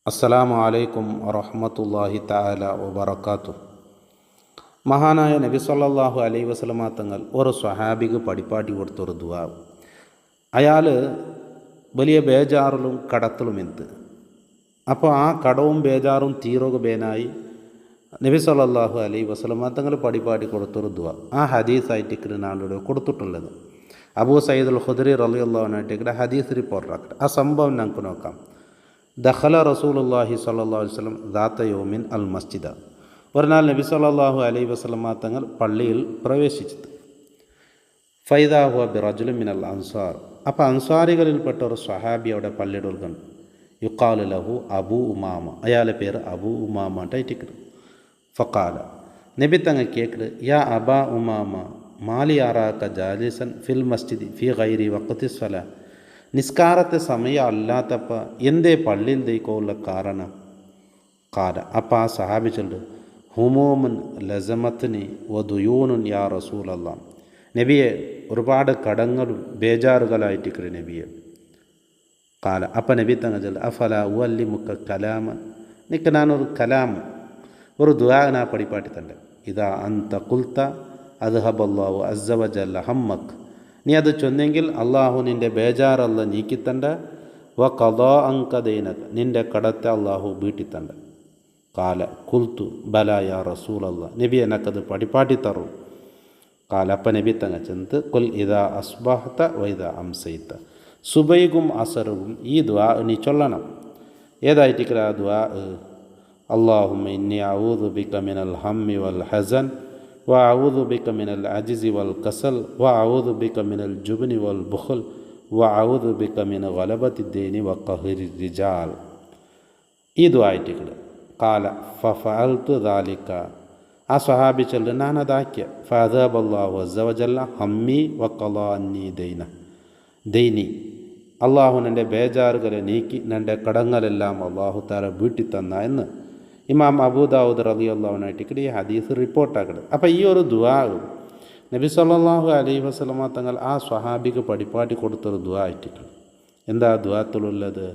അസ്സലാമു അലൈക്കും വറഹ്മത്തുള്ളാഹി തആല വബറകാതുഹു. മഹാനായ നബി സല്ലല്ലാഹു അലൈഹി വസല്ലമ തങ്ങൾ ഒരു സ്വഹാബിക്ക് പഠിപ്പാട്ടി കൊടുത്തൊരു ദുആ. അയാൾ വലിയ ബേജാറിലും കടത്തിലും എന്ത്. അപ്പോൾ ആ കടവും ബേജാറും തീരുക ബേനായി നബി സല്ലല്ലാഹു അലൈഹി വസല്ലമ തങ്ങൾ പഠിപ്പാട്ടി കൊടുത്തൊരു ദുആ. ആ ഹദീസായിട്ട് നാളിലൂടെ കൊടുത്തിട്ടുള്ളത് അബൂ സയ്യിദുൽ ഖുദരി റളിയല്ലാഹു അൻഹു ഹദീസ് റിപ്പോർട്ടാക്കട്ടെ. ആ സംഭവം നമുക്ക് നോക്കാം. ദഖല റസൂലുള്ളാഹി സ്വല്ലല്ലാഹു അലൈഹി വസല്ലം ദാത്ത യൗമിൻ അൽ മസ്ജിദ. ഒരു നാൾ നബി സല്ലല്ലാഹു അലൈഹി വസല്ലമ തങ്ങൾ പള്ളിയിൽ പ്രവേശിച്ചത്. ഫൈദാ ഹുവ ബിറജുലിൻ മിനൽ അൻസാർ. അപ്പോൾ അൻസാരികളിൽപ്പെട്ട ഒരു സ്വഹാബി അവിടെ പള്ളിയുടെ കണ്ടു. യുഖാലു ലഹു അബൂ ഉമാമ. അയാളുടെ പേര് അബൂ ഉമാമ ആയിട്ടിരിക്കുന്നു. ഫഖാല നബി തങ്ങൾ കേൾക്കട്, യാ അബാ ഉമാമ മാലി അറാക ജാലിസൻ ഫിൽ മസ്ജിദി ഫി ഗൈരി വഖ്തി സ്വലാ. നിസ്കാരത്തെ സമയം അല്ലാത്തപ്പോൾ എന്തേ പള്ളിയിൽ ദൈക്കമുള്ള കാരണം? കാല അപ്പം ആ സഹാബിച്ചുണ്ട്, ഹുമൂമുൻ ലസമത്തിനി വദുയൂനുൻ യാ റസൂലല്ലാ. നബിയെ ഒരുപാട് കടങ്ങളും ബേജാറുകളായിട്ടിരിക്കും നബിയെ. കാല അപ്പം നബി തങ്ങൾ ചൊല്ലു, അഫല ഉവല്ലിമുക്ക കലാമൻ. നിനക്ക് ഞാനൊരു കലാം ഒരു ദുആ നാ പഠിപ്പാട്ടി തണ്ട്. ഇതാ അന്ത ഖുൽത അദ്ഹബല്ലാഹു അസ്സ വജല്ല ഹമ്മക്. നീ അത് ചൊന്നെങ്കിൽ അള്ളാഹു നിൻ്റെ ബേജാറല്ല നീക്കിത്തണ്ട. വ ഖദാ അൻക ദൈനക. നിൻ്റെ കടത്തെ അള്ളാഹു വീട്ടിത്തണ്ട. കാല കുൽത്തു ബല യാ റസൂലല്ലാ. നബി എനക്കത് പഠിപ്പാട്ടി തറു. കാല അപ്പം നബി തങ്ങ ചെന്ത് കുൽ ഇദാ അസ്ബഹത വ ഇദാ അംസൈത. സുബൈകും അസറും ഈ ദുആ നീ ചൊല്ലണം. ഏതായിട്ടിക്കല ആ ദുആ? അല്ലാഹുമ്മ ഇന്നി അഊദു ബിക മിനൽ ഹമ്മി വൽ ഹസൻ وأعوذ بك من العجز والكسل وأعوذ بك من الجبن والبخل وأعوذ بك من غلبة الدين وقهر الرجال. ഈ ദുആയിട്ടിക്കട്. കാല ഫഫഅൽതു ദാലിക. ആ സ്വഹാബി ചൊല്ലു, ഞാനതാക്കിയ. ഫഅദബല്ലാഹു അസ്സ വജല്ല ഹമ്മി വഖളാ അന്നി ദൈനി. അള്ളാഹു എൻ്റെ ബേജാറുകളെ നീക്കി എൻ്റെ കടങ്ങളെല്ലാം അള്ളാഹു താല വീട്ടി തന്ന എന്ന് ഇമാം അബൂദാവൂദ് റളിയല്ലാഹു അൻഹു ഈ ഹദീസ് റിപ്പോർട്ടാക്കട്ടെ. അപ്പോൾ ഈ ഒരു ദുആ നബി സല്ലല്ലാഹു അലൈഹി വസല്ലമ തങ്ങൾ ആ സ്വഹാബിക്ക് പഠിപ്പാട്ടി കൊടുത്തൊരു ദുആ ആയിട്ടിരിക്കണം. എന്താ ദുആത്തിലുള്ളത്?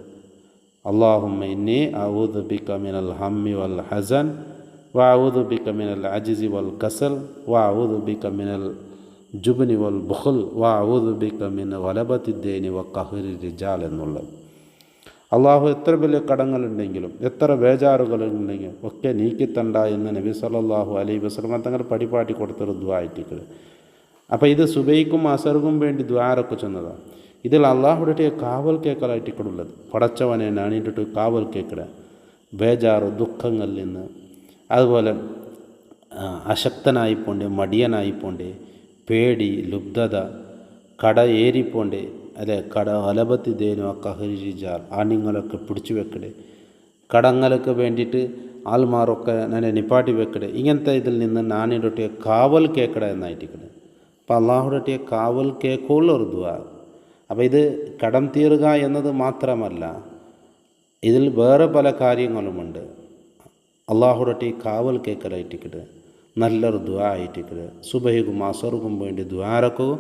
അല്ലാഹുമ്മ ഇന്നി അഊദു ബിക മിനൽ ഹമ്മി വൽ ഹസൻ വ അഊദു ബിക മിനൽ അജ്സി വൽ കസൽ വ അഊദു ബിക മിനൽ ജുബ്നി വൽ ബുഖൽ വ അഊദു ബിക മിൻ ഗലബത്തി ദൈനി വ ഖഹ്രി റിജാൽ എന്നുള്ളത്. അള്ളാഹു എത്ര വലിയ കടങ്ങളുണ്ടെങ്കിലും എത്ര ബേജാറുകളുണ്ടെങ്കിലും ഒക്കെ നീക്കിത്തണ്ട എന്ന് നബി സല്ലല്ലാഹു അലൈഹി വസല്ലം തങ്ങൾ പഠിപ്പാട്ടി കൊടുത്തൊരു ദുആ ആയിട്ടിരിക്കുക. അപ്പോൾ ഇത് സുബൈക്കും അസർക്കും വേണ്ടി ദ്വാരൊക്കെ ചെന്നതാണ്. ഇതിൽ അള്ളാഹുടെ കാവൽ കേൾക്കലായിട്ടിക്കുള്ളത്. പടച്ചവനെ നാണിയിട്ട് കാവൽ കേൾക്കട ബേജാറ് ദുഃഖങ്ങളിൽ നിന്ന്, അതുപോലെ അശക്തനായിപ്പോണ്ടേ, മടിയനായിപ്പോണ്ടേ, പേടി, ലുബ്ധത, കട ഏറിപ്പോണ്ടേ, അല്ലെ കട അലബത്തി ദേനു കഹരിജാൽ ആണിങ്ങളൊക്കെ പിടിച്ചു വെക്കടെ, കടങ്ങൾക്ക് വേണ്ടിയിട്ട് ആൾമാരൊക്കെ ഞാൻ നിപ്പാട്ടി വെക്കടെ. ഇങ്ങനത്തെ ഇതിൽ നിന്ന് നാണിൻ്റെ കാവൽ കേൾക്കട എന്നായിട്ടിരിക്കണേ. അപ്പം അള്ളാഹുടെ കാവൽ കേൾക്കുള്ള ഒരു ദുആ. അപ്പോൾ ഇത് കടം തീരുക എന്നത് മാത്രമല്ല, ഇതിൽ വേറെ പല കാര്യങ്ങളുമുണ്ട്. അള്ളാഹുടെ കാവൽ കേൾക്കലായിട്ടിരിക്കട്ടെ നല്ലൊരു ദുആ ആയിട്ടിരിക്കട്ടെ. സുബഹിക്കും അസറുക്കും വേണ്ടി ദ്വാരക്കൂ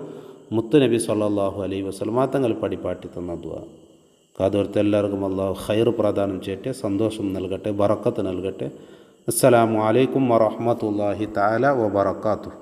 മുത്ത് നബി സല്ലല്ലാഹു അലൈഹി വസല്ലമ തങ്ങൾ പഠിപ്പാട്ടി തന്ന ദുആ. കാതോർത്ത് എല്ലാവർക്കും അള്ളാഹു ഖൈർ പ്രദാനം ചെയ്യട്ടെ, സന്തോഷം നൽകട്ടെ, ബറക്കത്ത് നൽകട്ടെ. അസ്സലാമു അലൈക്കും വറഹ്മത്തുള്ളാഹി തആല വബറകാതുഹു.